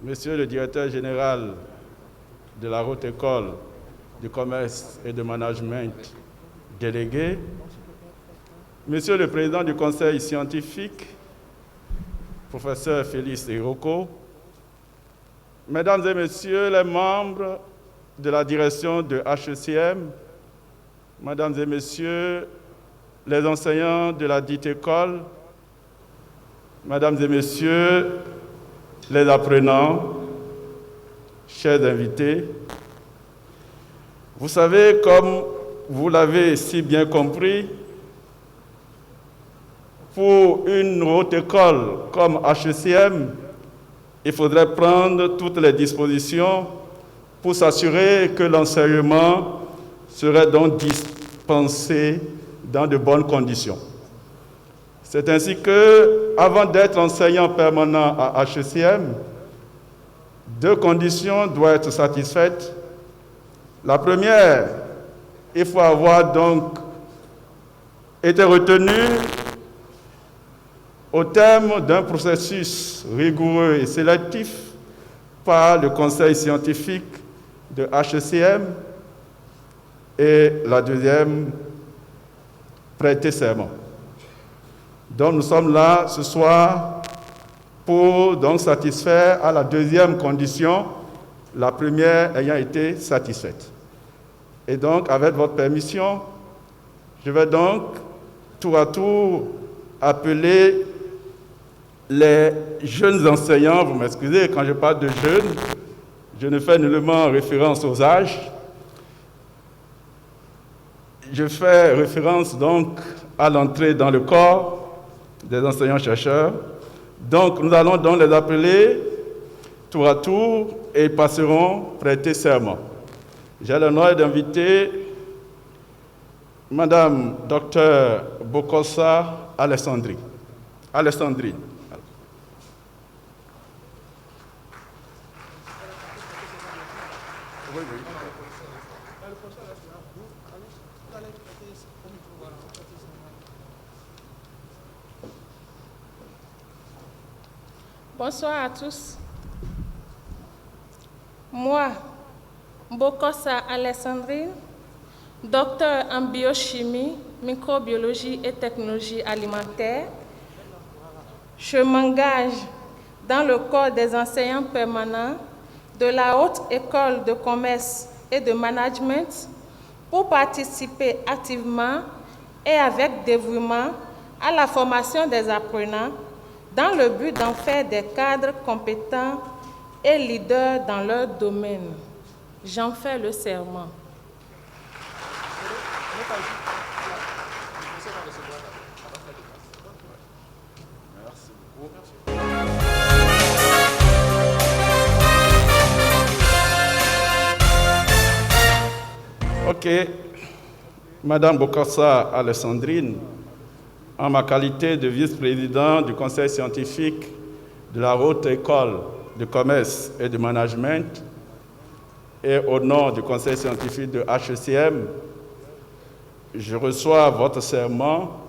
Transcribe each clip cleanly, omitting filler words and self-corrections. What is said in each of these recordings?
Monsieur le directeur général de la Haute École du commerce et de management délégué, Monsieur le président du conseil scientifique, professeur Félix Iroko, Mesdames et Messieurs les membres de la direction de HECM, Mesdames et Messieurs les enseignants de la dite école, Mesdames et Messieurs les apprenants, chers invités, vous savez, comme vous l'avez si bien compris, pour une haute école comme HECM, il faudrait prendre toutes les dispositions pour s'assurer que l'enseignement serait donc dispensé dans de bonnes conditions. C'est ainsi que, avant d'être enseignant permanent à HECM, deux conditions doivent être satisfaites. La première, il faut avoir donc été retenu au terme d'un processus rigoureux et sélectif par le conseil scientifique de HECM, et la deuxième, prêter serment. Donc nous sommes là ce soir pour donc satisfaire à la deuxième condition, la première ayant été satisfaite. Et donc, avec votre permission, je vais donc tour à tour appeler les jeunes enseignants. Vous m'excusez, quand je parle de jeunes, je ne fais nullement référence aux âges. Je fais référence donc à l'entrée dans le corps des enseignants-chercheurs. Donc, nous allons donc les appeler tour à tour et ils passeront prêter serment. J'ai l'honneur d'inviter Madame Dr Bokossa Alessandrine. Bonsoir à tous. Moi, Bokossa Alessandrine, docteur en biochimie, microbiologie et technologie alimentaire, je m'engage dans le corps des enseignants permanents de la Haute École de commerce et de management pour participer activement et avec dévouement à la formation des apprenants dans le but d'en faire des cadres compétents et leaders dans leur domaine. J'en fais le serment. Merci beaucoup. Ok, Madame Bokossa Alessandrine, en ma qualité de vice-président du conseil scientifique de la Haute École de commerce et de management et au nom du conseil scientifique de HECM, je reçois votre serment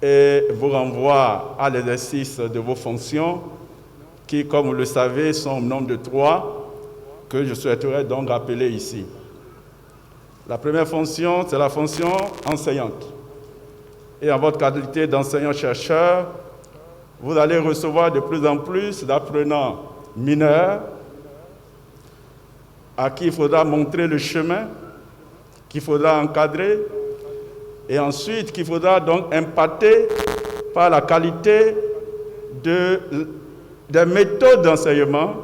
et vous renvoie à l'exercice de vos fonctions qui, comme vous le savez, sont au nombre de 3 que je souhaiterais donc rappeler ici. La première fonction, c'est la fonction enseignante. Et en votre qualité d'enseignant-chercheur, vous allez recevoir de plus en plus d'apprenants mineurs à qui il faudra montrer le chemin, qu'il faudra encadrer, et ensuite qu'il faudra donc impacter par la qualité des méthodes d'enseignement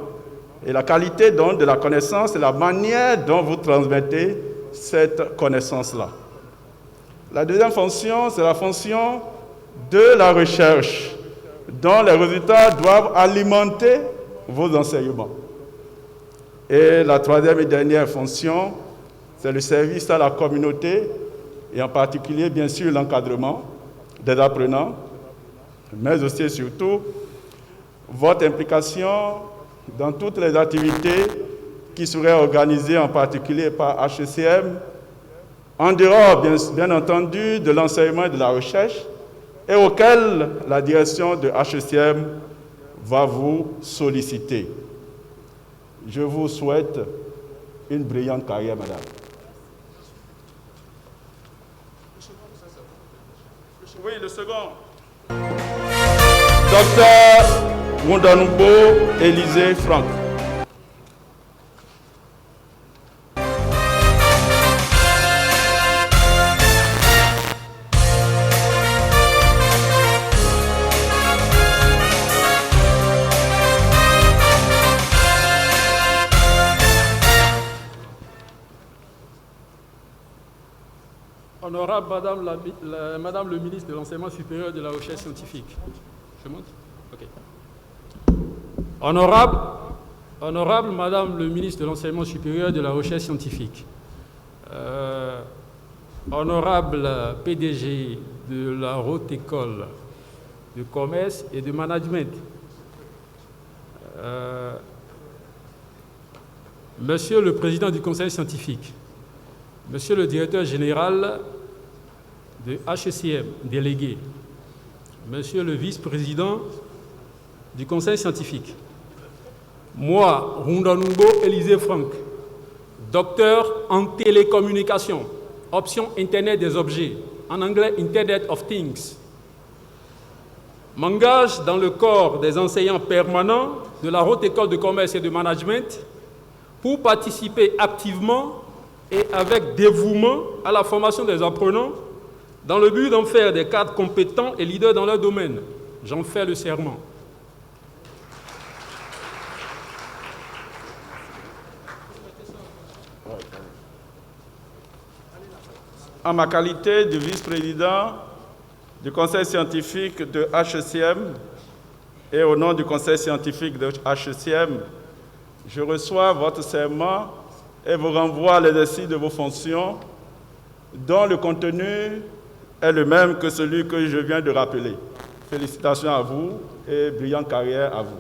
et la qualité donc de la connaissance et la manière dont vous transmettez cette connaissance-là. La deuxième fonction, c'est la fonction de la recherche, dont les résultats doivent alimenter vos enseignements. Et la troisième et dernière fonction, c'est le service à la communauté, et en particulier, bien sûr, l'encadrement des apprenants, mais aussi et surtout votre implication dans toutes les activités qui seraient organisées en particulier par HECM, en dehors, bien entendu, de l'enseignement et de la recherche, et auquel la direction de HECM va vous solliciter. Je vous souhaite une brillante carrière, madame. Oui, le second. Docteur Wundanumbo Élisée Franck. Honorable Madame le ministre de l'Enseignement supérieur et de la Recherche scientifique. Je monte? Ok. Honorable Madame le ministre de l'Enseignement supérieur et de la Recherche scientifique. Honorable PDG de la Haute École de Commerce et de Management. Monsieur le Président du Conseil scientifique. Monsieur le Directeur général de HECM, délégué, Monsieur le Vice-président du Conseil scientifique, moi, Wundanumbo Élisée Franck, docteur en télécommunication, option Internet des objets, en anglais Internet of Things, m'engage dans le corps des enseignants permanents de la Haute École de Commerce et de Management pour participer activement et avec dévouement à la formation des apprenants dans le but d'en faire des cadres compétents et leaders dans leur domaine. J'en fais le serment. En ma qualité de vice-président du conseil scientifique de HECM et au nom du conseil scientifique de HECM, je reçois votre serment et vous renvoie à l'exercice de vos fonctions dont le contenu est le même que celui que je viens de rappeler. Félicitations à vous et brillante carrière à vous.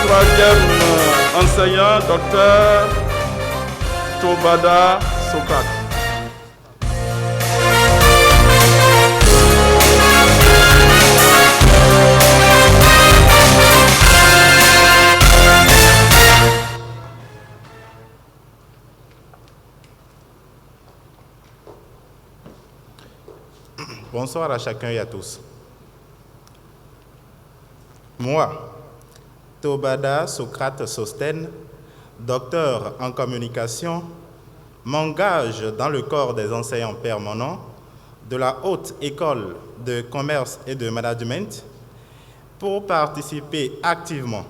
Troisième enseignant, docteur Tobada Socrate. Bonsoir à chacun et à tous. Moi, Tobada Socrate Sostène, docteur en communication, m'engage dans le corps des enseignants permanents de la Haute École de Commerce et de Management pour participer activement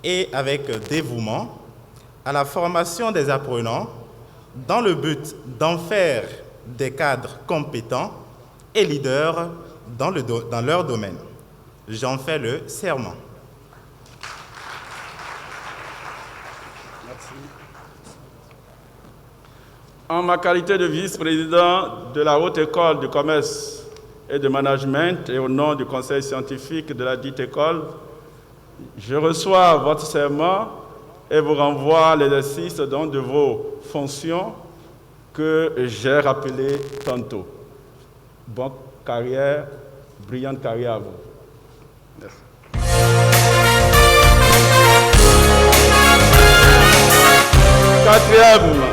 et avec dévouement à la formation des apprenants dans le but d'en faire des cadres compétents et leaders dans leur domaine. J'en fais le serment. Merci. En ma qualité de vice-président de la Haute École de Commerce et de Management et au nom du conseil scientifique de la dite école, je reçois votre serment et vous renvoie à l'exercice de vos fonctions que j'ai rappelées tantôt. Bonne carrière, brillante carrière à vous. Merci. Quatrième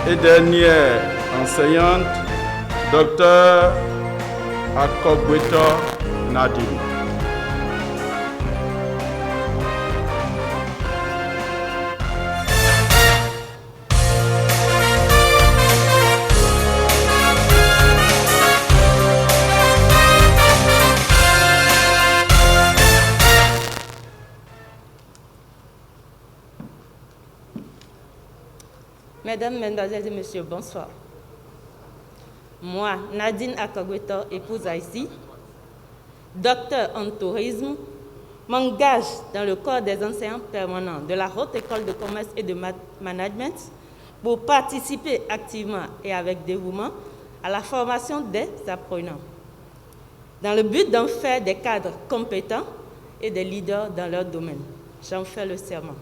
et dernière enseignante, docteur Akogweto Nadine. Mesdames, Mesdemoiselles et Messieurs, bonsoir. Moi, Nadine Akogweto, épouse Haïti, docteur en tourisme, m'engage dans le corps des enseignants permanents de la Haute École de Commerce et de Management pour participer activement et avec dévouement à la formation des apprenants, dans le but d'en faire des cadres compétents et des leaders dans leur domaine. J'en fais le serment.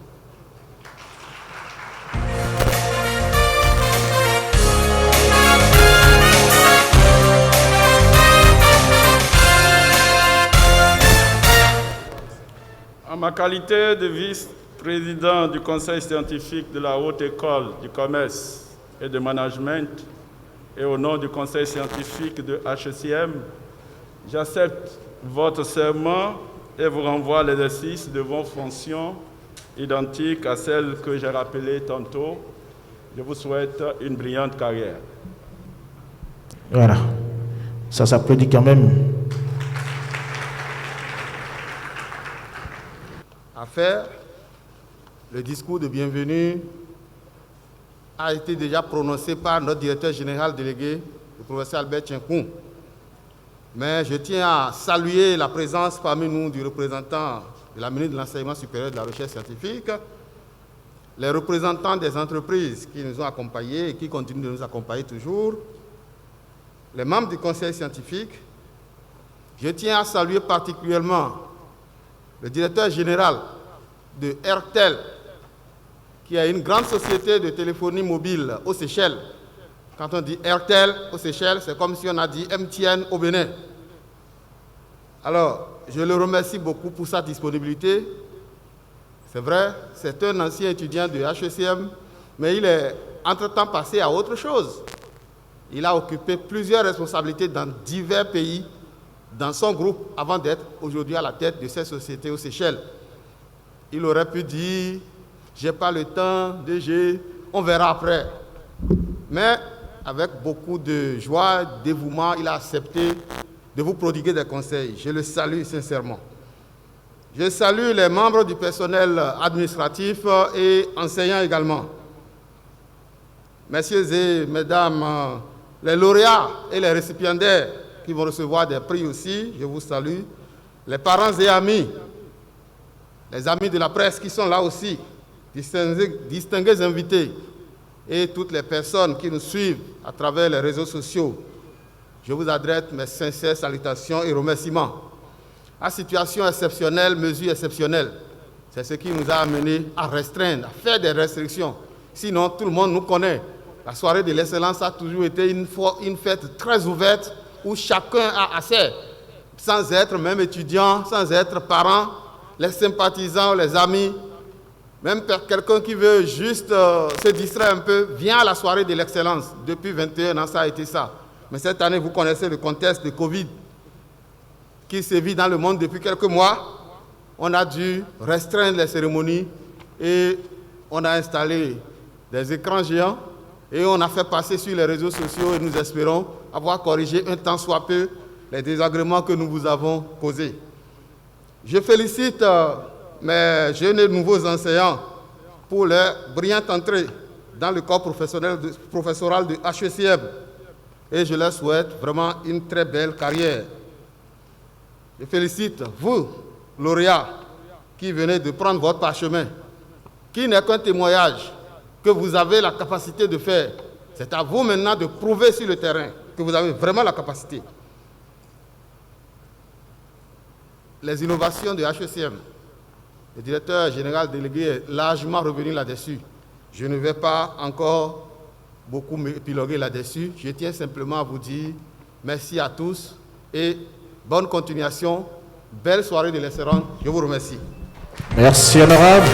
ma qualité de vice-président du Conseil scientifique de la Haute École du Commerce et de Management et au nom du Conseil scientifique de HECM, j'accepte votre serment et vous renvoie à l'exercice de vos fonctions identiques à celles que j'ai rappelées tantôt. Je vous souhaite une brillante carrière. Voilà, ça s'applaudit quand même. À faire, le discours de bienvenue a été déjà prononcé par notre directeur général délégué, le professeur Albert Tchenkoun. Mais je tiens à saluer la présence parmi nous du représentant de la ministre de l'Enseignement supérieur et de la Recherche scientifique, les représentants des entreprises qui nous ont accompagnés et qui continuent de nous accompagner toujours, les membres du conseil scientifique. Je tiens à saluer particulièrement le directeur général de Airtel, qui est une grande société de téléphonie mobile aux Seychelles. Quand on dit Airtel aux Seychelles, c'est comme si on a dit MTN au Bénin. Alors, je le remercie beaucoup pour sa disponibilité. C'est vrai, c'est un ancien étudiant de HECM, mais il est entre-temps passé à autre chose. Il a occupé plusieurs responsabilités dans divers pays, dans son groupe, avant d'être aujourd'hui à la tête de cette société aux Seychelles. Il aurait pu dire « j'ai pas le temps, DG, on verra après ». Mais avec beaucoup de joie, de dévouement, il a accepté de vous prodiguer des conseils. Je le salue sincèrement. Je salue les membres du personnel administratif et enseignants également. Messieurs et mesdames, les lauréats et les récipiendaires qui vont recevoir des prix aussi, je vous salue. Les parents et amis, les amis de la presse qui sont là aussi, distingués invités, et toutes les personnes qui nous suivent à travers les réseaux sociaux, je vous adresse mes sincères salutations et remerciements. À situation exceptionnelle, mesure exceptionnelle, c'est ce qui nous a amenés à restreindre, à faire des restrictions. Sinon, tout le monde nous connaît. La soirée de l'excellence a toujours été une fête très ouverte où chacun a accès, sans être même étudiant, sans être parent, les sympathisants, les amis, même quelqu'un qui veut juste se distraire un peu, vient à la soirée de l'excellence. Depuis 21 ans, ça a été ça. Mais cette année, vous connaissez le contexte de Covid qui sévit dans le monde depuis quelques mois. On a dû restreindre les cérémonies et on a installé des écrans géants et on a fait passer sur les réseaux sociaux et nous espérons avoir corrigé un tant soit peu les désagréments que nous vous avons causés. Je félicite mes jeunes et nouveaux enseignants pour leur brillante entrée dans le corps professoral de HECM et je leur souhaite vraiment une très belle carrière. Je félicite vous, lauréats, qui venez de prendre votre parchemin, qui n'est qu'un témoignage que vous avez la capacité de faire. C'est à vous maintenant de prouver sur le terrain que vous avez vraiment la capacité. Les innovations de HECM, le directeur général délégué est largement revenu là-dessus. Je ne vais pas encore beaucoup m'épiloguer là-dessus. Je tiens simplement à vous dire merci à tous et bonne continuation. Belle soirée de l'excellence. Je vous remercie. Merci, honorable.